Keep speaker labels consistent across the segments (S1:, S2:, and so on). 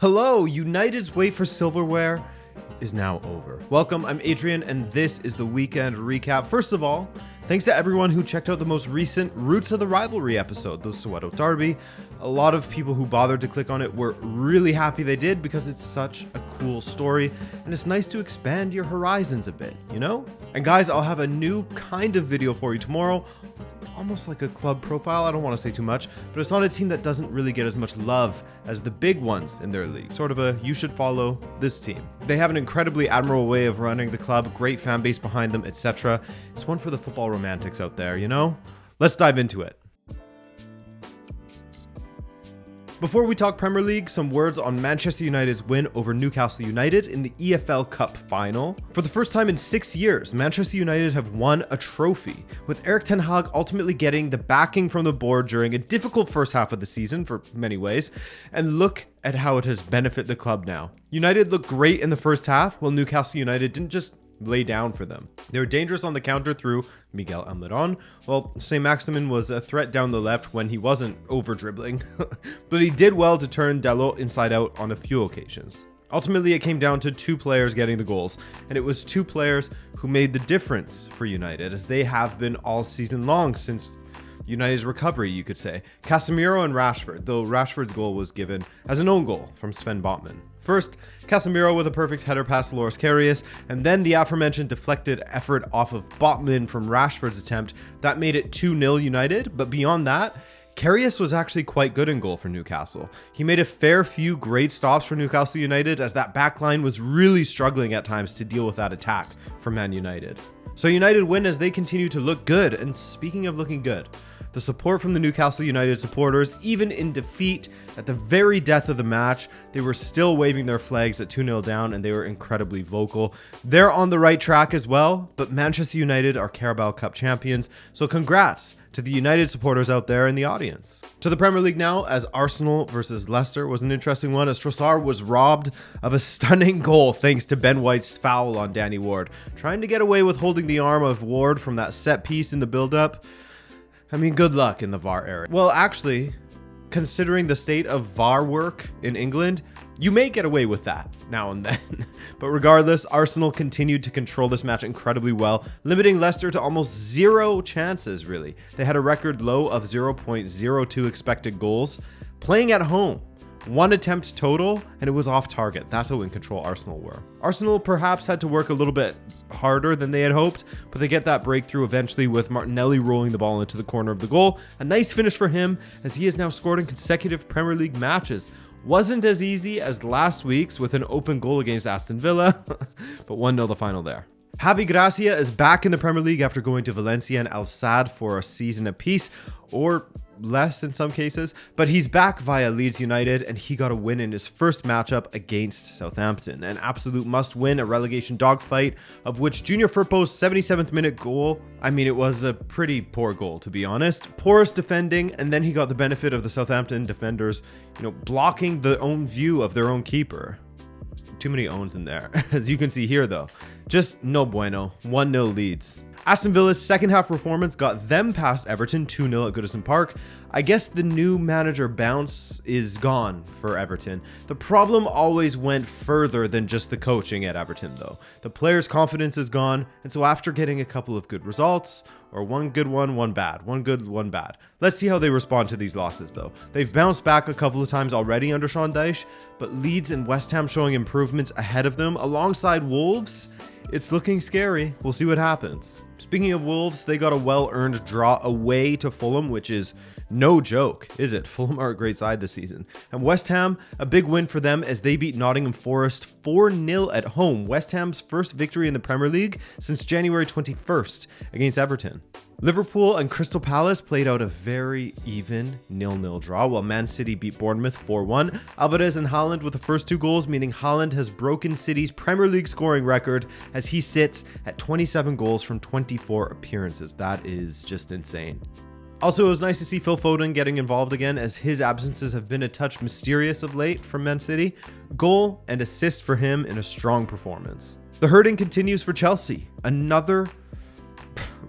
S1: Hello, United's wait for silverware is now over. Welcome, I'm Adrian, and this is the weekend recap. First of all, thanks to everyone who checked out the most recent Roots of the Rivalry episode, the Soweto Derby. A lot of people who bothered to click on it were really happy they did because it's such a cool story, and it's nice to expand your horizons a bit, you know? And guys, I'll have a new kind of video for you tomorrow, almost like a club profile. I don't want to say too much, but it's not a team that doesn't really get as much love as the big ones in their league. Sort of a, you should follow this team. They have an incredibly admirable way of running the club, great fan base behind them, etc. It's one for the football romantics out there, you know? Let's dive into it. Before we talk Premier League, some words on Manchester United's win over Newcastle United in the EFL Cup Final. For the first time in 6 years, Manchester United have won a trophy, with Erik ten Hag ultimately getting the backing from the board during a difficult first half of the season for many ways, and look at how it has benefited the club now. United looked great in the first half, while Newcastle United didn't just lay down for them. They were dangerous on the counter through Miguel Almiron, while Saint-Maximin was a threat down the left when he wasn't over-dribbling, but he did well to turn Dalot inside out on a few occasions. Ultimately, it came down to two players getting the goals, and it was two players who made the difference for United, as they have been all season long since United's recovery, you could say. Casemiro and Rashford, though Rashford's goal was given as an own goal from Sven Botman. First, Casemiro with a perfect header past Loris Karius, and then the aforementioned deflected effort off of Botman from Rashford's attempt that made it 2-0 United, but beyond that, Karius was actually quite good in goal for Newcastle. He made a fair few great stops for Newcastle United, as that backline was really struggling at times to deal with that attack for Man United. So United win as they continue to look good, and speaking of looking good, the support from the Newcastle United supporters, even in defeat, at the very death of the match, they were still waving their flags at 2-0 down, and they were incredibly vocal. They're on the right track as well, but Manchester United are Carabao Cup champions, so congrats to the United supporters out there in the audience. To the Premier League now, as Arsenal versus Leicester was an interesting one, as Trossard was robbed of a stunning goal thanks to Ben White's foul on Danny Ward, trying to get away with holding the arm of Ward from that set piece in the build-up. I mean, good luck in the VAR era. Well, actually, considering the state of VAR work in England, you may get away with that now and then. But regardless, Arsenal continued to control this match incredibly well, limiting Leicester to almost zero chances, really. They had a record low of 0.02 expected goals, playing at home. One attempt total, and it was off target. That's how in control Arsenal were. Arsenal perhaps had to work a little bit harder than they had hoped, but they get that breakthrough eventually with Martinelli rolling the ball into the corner of the goal. A nice finish for him, as he has now scored in consecutive Premier League matches. Wasn't as easy as last week's with an open goal against Aston Villa, but 1-0 the final there. Javi Gracia is back in the Premier League after going to Valencia and Al Sadd for a season apiece, or less in some cases, but he's back via Leeds United, and he got a win in his first matchup against Southampton. An absolute must-win, a relegation dogfight, of which Junior Firpo's 77th minute goal, I mean, it was a pretty poor goal, to be honest. Porous defending, and then he got the benefit of the Southampton defenders, blocking the own view of their own keeper. Too many owns in there, as you can see here though. Just no bueno. 1-0 Leeds. Aston Villa's second half performance got them past Everton 2-0 at Goodison Park. I guess the new manager bounce is gone for Everton. The problem always went further than just the coaching at Everton though. The players' confidence is gone, and so after getting a couple of good results, or one good one, one bad, one good, one bad. Let's see how they respond to these losses though. They've bounced back a couple of times already under Sean Dyche, but Leeds and West Ham showing improvements ahead of them alongside Wolves. It's looking scary. We'll see what happens. Speaking of Wolves, they got a well-earned draw away to Fulham, which is no joke, is it? Fulham are a great side this season. And West Ham, a big win for them as they beat Nottingham Forest 4-0 at home. West Ham's first victory in the Premier League since January 21st against Everton. Liverpool and Crystal Palace played out a very even 0-0 draw, while Man City beat Bournemouth 4-1. Alvarez and Haaland with the first two goals, meaning Haaland has broken City's Premier League scoring record as he sits at 27 goals from 24 appearances. That is just insane. Also, it was nice to see Phil Foden getting involved again, as his absences have been a touch mysterious of late from Man City. Goal and assist for him in a strong performance. The hurting continues for Chelsea. Another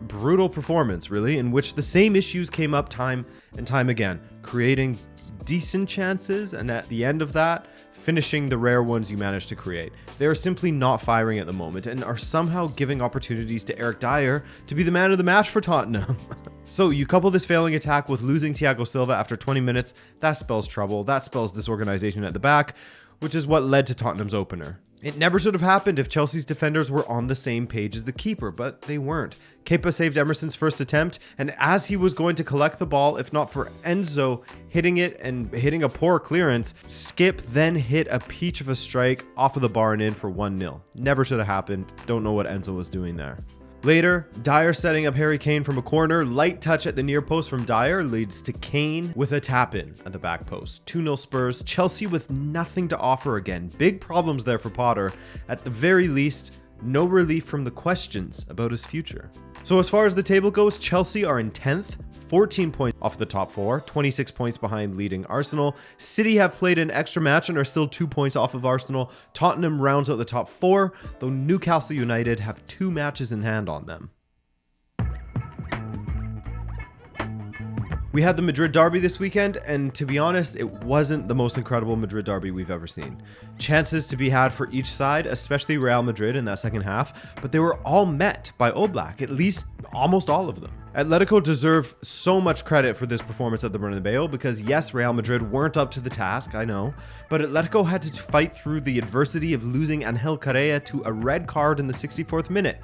S1: brutal performance, really, in which the same issues came up time and time again, creating decent chances, and at the end of that, finishing the rare ones you manage to create. They are simply not firing at the moment and are somehow giving opportunities to Eric Dyer to be the man of the match for Tottenham. So you couple this failing attack with losing Thiago Silva after 20 minutes, that spells trouble, that spells disorganization at the back, which is what led to Tottenham's opener. It never should have happened if Chelsea's defenders were on the same page as the keeper, but they weren't. Kepa saved Emerson's first attempt, and as he was going to collect the ball, if not for Enzo hitting it and hitting a poor clearance, Skip then hit a peach of a strike off of the bar and in for 1-0. Never should have happened. Don't know what Enzo was doing there. Later, Dyer setting up Harry Kane from a corner. Light touch at the near post from Dyer leads to Kane with a tap-in at the back post. 2-0 Spurs. Chelsea with nothing to offer again. Big problems there for Potter. At the very least, no relief from the questions about his future. So as far as the table goes, Chelsea are in 10th, 14 points off the top 4, 26 points behind leading Arsenal. City have played an extra match and are still 2 points off of Arsenal. Tottenham rounds out the top 4, though Newcastle United have 2 matches in hand on them. We had the Madrid derby this weekend, and to be honest, it wasn't the most incredible Madrid derby we've ever seen. Chances to be had for each side, especially Real Madrid in that second half, but they were all met by Oblak, at least almost all of them. Atletico deserve so much credit for this performance at the Bernabeu because yes, Real Madrid weren't up to the task, I know, but Atletico had to fight through the adversity of losing Angel Correa to a red card in the 64th minute.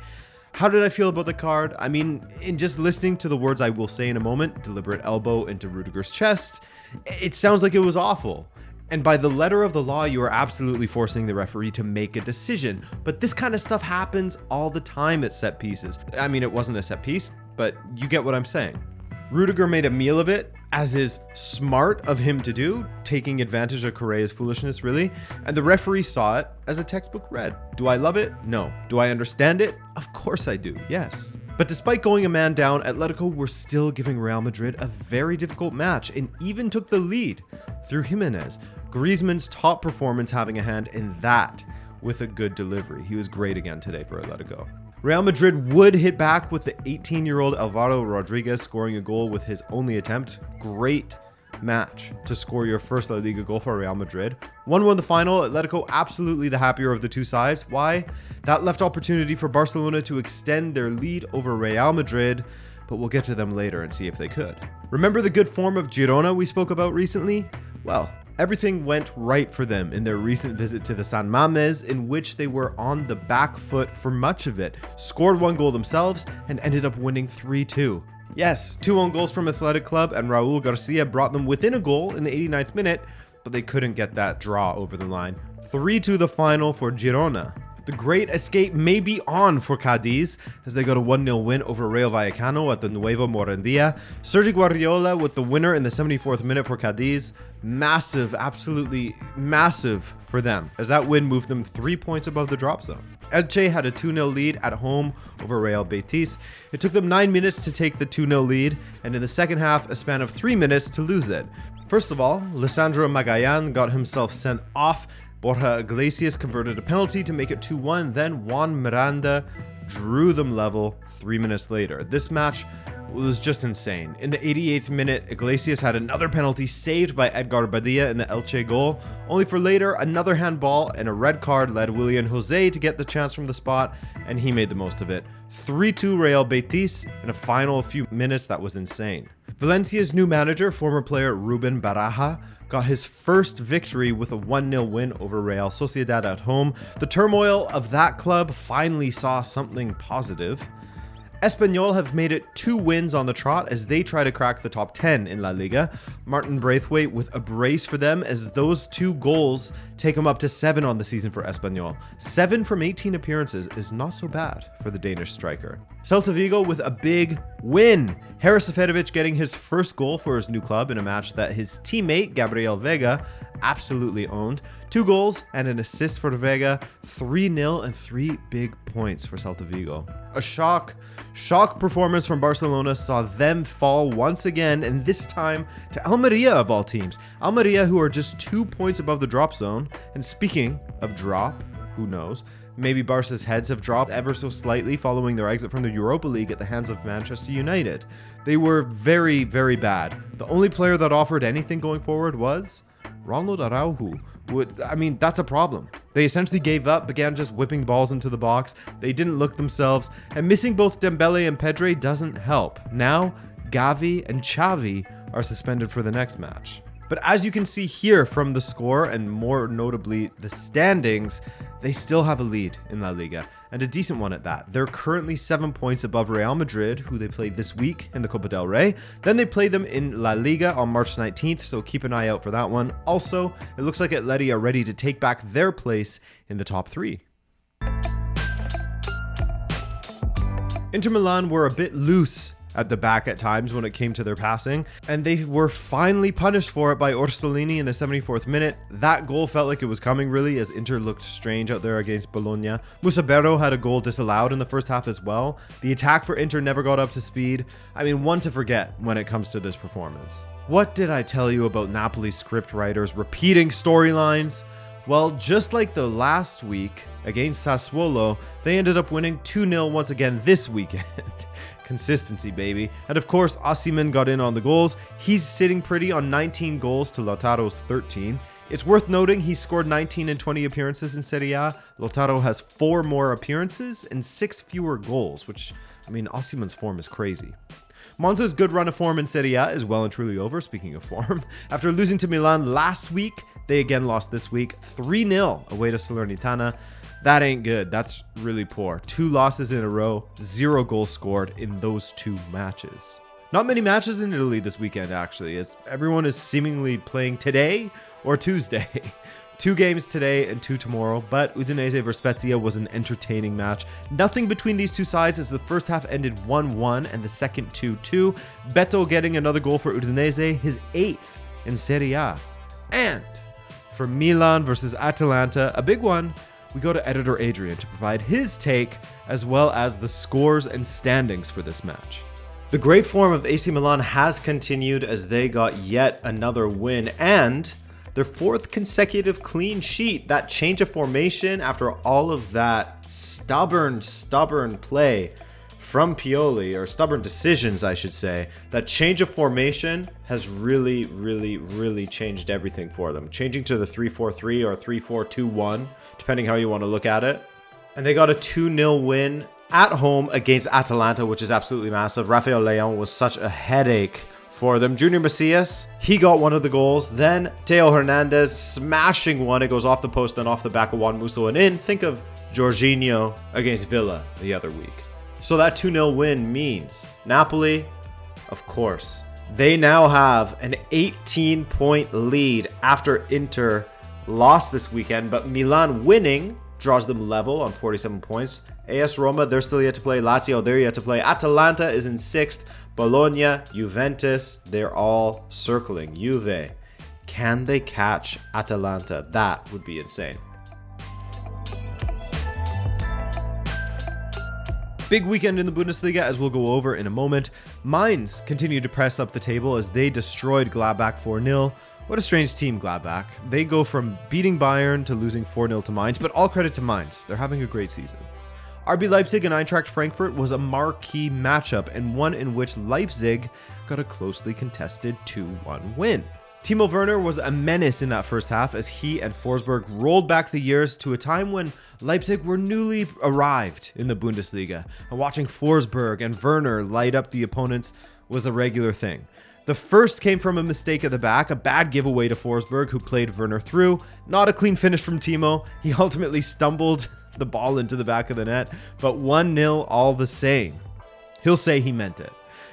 S1: How did I feel about the card? I mean, in just listening to the words I will say in a moment, deliberate elbow into Rudiger's chest, it sounds like it was awful. And by the letter of the law, you are absolutely forcing the referee to make a decision. But this kind of stuff happens all the time at set pieces. I mean, it wasn't a set piece, but you get what I'm saying. Rudiger made a meal of it, as is smart of him to do, taking advantage of Correa's foolishness, really. And the referee saw it as a textbook red. Do I love it? No. Do I understand it? Of course I do, yes. But despite going a man down, Atletico were still giving Real Madrid a very difficult match and even took the lead through Jimenez. Griezmann's top performance having a hand in that with a good delivery. He was great again today for Atletico. Real Madrid would hit back with the 18-year-old Alvaro Rodriguez scoring a goal with his only attempt. Great match to score your first La Liga goal for Real Madrid. 1-1 the final. Atletico absolutely the happier of the two sides. Why? That left opportunity for Barcelona to extend their lead over Real Madrid, but we'll get to them later and see if they could. Remember the good form of Girona we spoke about recently? Well, everything went right for them in their recent visit to the San Mamés, in which they were on the back foot for much of it, scored 1 goal themselves, and ended up winning 3-2. Yes, 2 own goals from Athletic Club, and Raul Garcia brought them within a goal in the 89th minute, but they couldn't get that draw over the line. 3-2 the final for Girona. The great escape may be on for Cadiz as they got a 1-0 win over Rayo Vallecano at the Nuevo Morandia. Sergio Guardiola with the winner in the 74th minute for Cadiz. Massive, absolutely massive for them, as that win moved them 3 points above the drop zone. Elche had a 2-0 lead at home over Real Betis. It took them 9 minutes to take the 2-0 lead, and in the second half, a span of 3 minutes to lose it. First of all, Lisandro Magayan got himself sent off. Borja Iglesias converted a penalty to make it 2-1. Then Juan Miranda drew them level 3 minutes later. This match was just insane. In the 88th minute, Iglesias had another penalty saved by Edgar Badilla in the Elche goal, only for later another handball and a red card led Willian Jose to get the chance from the spot, and he made the most of it. 3-2 Real Betis in a final few minutes that was insane. Valencia's new manager, former player Ruben Baraja, got his first victory with a 1-0 win over Real Sociedad at home. The turmoil of that club finally saw something positive. Espanyol have made it 2 wins on the trot as they try to crack the top 10 in La Liga. Martin Braithwaite with a brace for them, as those 2 goals take them up to 7 on the season for Espanyol. 7 from 18 appearances is not so bad for the Danish striker. Celta Vigo with a big win. Haris Seferovic getting his first goal for his new club in a match that his teammate Gabriel Vega absolutely owned. 2 goals and an assist for Vega, 3-0 and 3 big points for Celta Vigo. A shock performance from Barcelona saw them fall once again, and this time to Almeria of all teams. Almeria, who are just 2 points above the drop zone. And speaking of drop, who knows? Maybe Barca's heads have dropped ever so slightly following their exit from the Europa League at the hands of Manchester United. They were very, very bad. The only player that offered anything going forward was Ronald Araujo that's a problem. They essentially gave up, began just whipping balls into the box. They didn't look themselves, and missing both Dembele and Pedri doesn't help. Now, Gavi and Xavi are suspended for the next match. But as you can see here from the score, and more notably the standings, they still have a lead in La Liga, and a decent one at that. They're currently 7 points above Real Madrid, who they played this week in the Copa del Rey. Then they play them in La Liga on March 19th, so keep an eye out for that one. Also, it looks like Atleti are ready to take back their place in the top 3. Inter Milan were a bit loose at the back at times when it came to their passing, and they were finally punished for it by Orsolini in the 74th minute. That goal felt like it was coming, really, as Inter looked strange out there against Bologna. Musabero had a goal disallowed in the first half as well. The attack for Inter never got up to speed. One to forget when it comes to this performance. What did I tell you about Napoli script writers repeating storylines? Well, just like the last week against Sassuolo, they ended up winning 2-0 once again this weekend. Consistency, baby. And of course, Osimhen got in on the goals. He's sitting pretty on 19 goals to Lautaro's 13. It's worth noting he scored 19 in 20 appearances in Serie A. Lautaro has 4 more appearances and 6 fewer goals, which, Osimhen's form is crazy. Monza's good run of form in Serie A is well and truly over, speaking of form. After losing to Milan last week, they again lost this week, 3-0 away to Salernitana. That ain't good. That's really poor. 2 losses in a row, 0 goals scored in those 2 matches. Not many matches in Italy this weekend, actually, as everyone is seemingly playing today or Tuesday. 2 games today and 2 tomorrow, but Udinese vs Spezia was an entertaining match. Nothing between these two sides as the first half ended 1-1 and the second 2-2. Beto getting another goal for Udinese, his 8th in Serie A. And for Milan versus Atalanta, a big one, we go to editor Adrian to provide his take as well as the scores and standings for this match. The great form of AC Milan has continued as they got yet another win and their 4th consecutive clean sheet. That change of formation after all of that stubborn play from Pioli, or stubborn decisions, I should say, that change of formation has really changed everything for them. Changing to the 3-4-3 or 3-4-2-1, depending how you want to look at it. And they got a 2-0 win at home against Atalanta, which is absolutely massive. Rafael Leão was such a headache for them. Junior Macias, he got one of the goals. Then Teo Hernandez smashing one. It goes off the post, then off the back of Juan Musso and in. Think of Jorginho against Villa the other week. So that 2-0 win means Napoli, of course, they now have an 18-point lead after Inter lost this weekend, but Milan winning draws them level on 47 points. AS Roma, they're still yet to play. Lazio, they're yet to play. Atalanta is in 6th. Bologna, Juventus, they're all circling. Juve, can they catch Atalanta? That would be insane. Big weekend in the Bundesliga, as we'll go over in a moment. Mainz continued to press up the table as they destroyed Gladbach 4-0. What a strange team, Gladbach. They go from beating Bayern to losing 4-0 to Mainz, but all credit to Mainz. They're having a great season. RB Leipzig and Eintracht Frankfurt was a marquee matchup, and one in which Leipzig got a closely contested 2-1 win. Timo Werner was a menace in that first half as he and Forsberg rolled back the years to a time when Leipzig were newly arrived in the Bundesliga, and watching Forsberg and Werner light up the opponents was a regular thing. The first came from a mistake at the back, a bad giveaway to Forsberg, who played Werner through. Not a clean finish from Timo. He ultimately stumbled the ball into the back of the net, but 1-0 all the same. He'll say he meant it.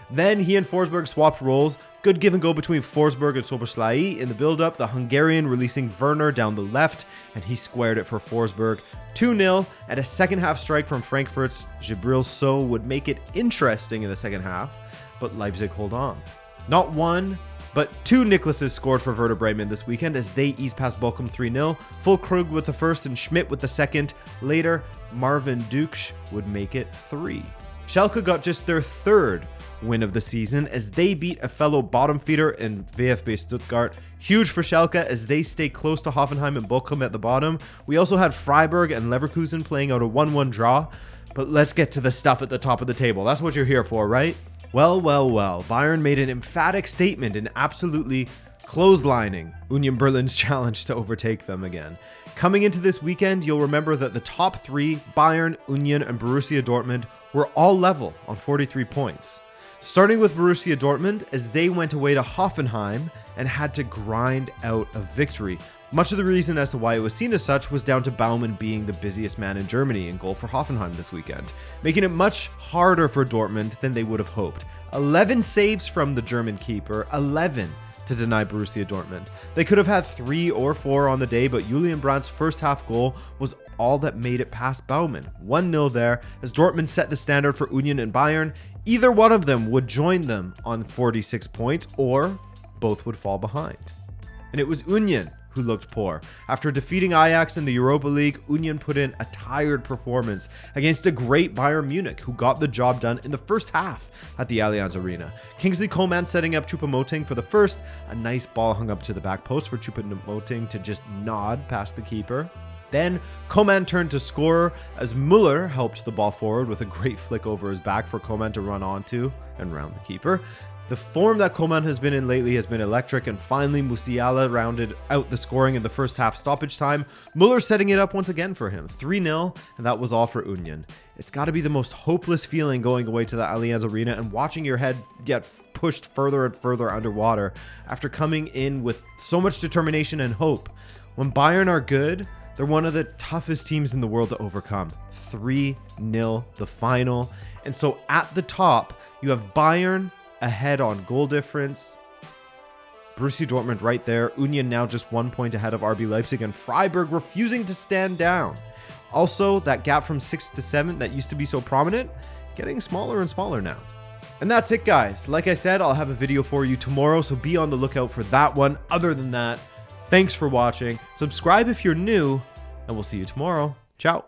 S1: Then he and Forsberg swapped roles. Good give and go between Forsberg and Szoboszlai in the build-up, the Hungarian releasing Werner down the left, and he squared it for Forsberg. 2-0, and a second half strike from Frankfurt's Gibril So would make it interesting in the second half, but Leipzig hold on. Not one, but 2 Niklases scored for Werder Bremen this weekend as they eased past Bochum 3-0. Füllkrug with the first and Schmidt with the second. Later, Marvin Duksch would make it 3. Schalke got just their 3rd win of the season as they beat a fellow bottom feeder in VfB Stuttgart. Huge for Schalke as they stay close to Hoffenheim and Bochum at the bottom. We also had Freiburg and Leverkusen playing out a 1-1 draw. But let's get to the stuff at the top of the table. That's what you're here for, right? Well. Bayern made an emphatic statement and absolutely clotheslining Union Berlin's challenge to overtake them again. Coming into this weekend, you'll remember that the top three, Bayern, Union, and Borussia Dortmund, were all level on 43 points. Starting with Borussia Dortmund, as they went away to Hoffenheim and had to grind out a victory. Much of the reason as to why it was seen as such was down to Baumann being the busiest man in Germany in goal for Hoffenheim this weekend, making it much harder for Dortmund than they would have hoped. 11 saves from the German keeper, 11 to deny Borussia Dortmund. They could have had 3 or 4 on the day, but Julian Brandt's first half goal was all that made it past Baumann. 1-0 there, as Dortmund set the standard for Union and Bayern. Either one of them would join them on 46 points, or both would fall behind. And it was Union who looked poor. After defeating Ajax in the Europa League, Union put in a tired performance against a great Bayern Munich, who got the job done in the first half at the Allianz Arena. Kingsley Coman setting up Choupo-Moting for the first. A nice ball hung up to the back post for Choupo-Moting to just nod past the keeper. Then Coman turned to scorer as Müller helped the ball forward with a great flick over his back for Coman to run onto and round the keeper. The form that Coman has been in lately has been electric, and finally Musiala rounded out the scoring in the first half stoppage time. Müller setting it up once again for him, 3-0, and that was all for Union. It's got to be the most hopeless feeling going away to the Allianz Arena and watching your head get pushed further and further underwater after coming in with so much determination and hope. When Bayern are good, they're one of the toughest teams in the world to overcome. 3-0, the final. And so at the top, you have Bayern ahead on goal difference. Borussia Dortmund right there. Union now just 1 point ahead of RB Leipzig, and Freiburg refusing to stand down. Also, that gap from 6th to 7th that used to be so prominent, getting smaller and smaller now. And that's it, guys. Like I said, I'll have a video for you tomorrow, so be on the lookout for that one. Other than that, thanks for watching. Subscribe if you're new, and we'll see you tomorrow. Ciao.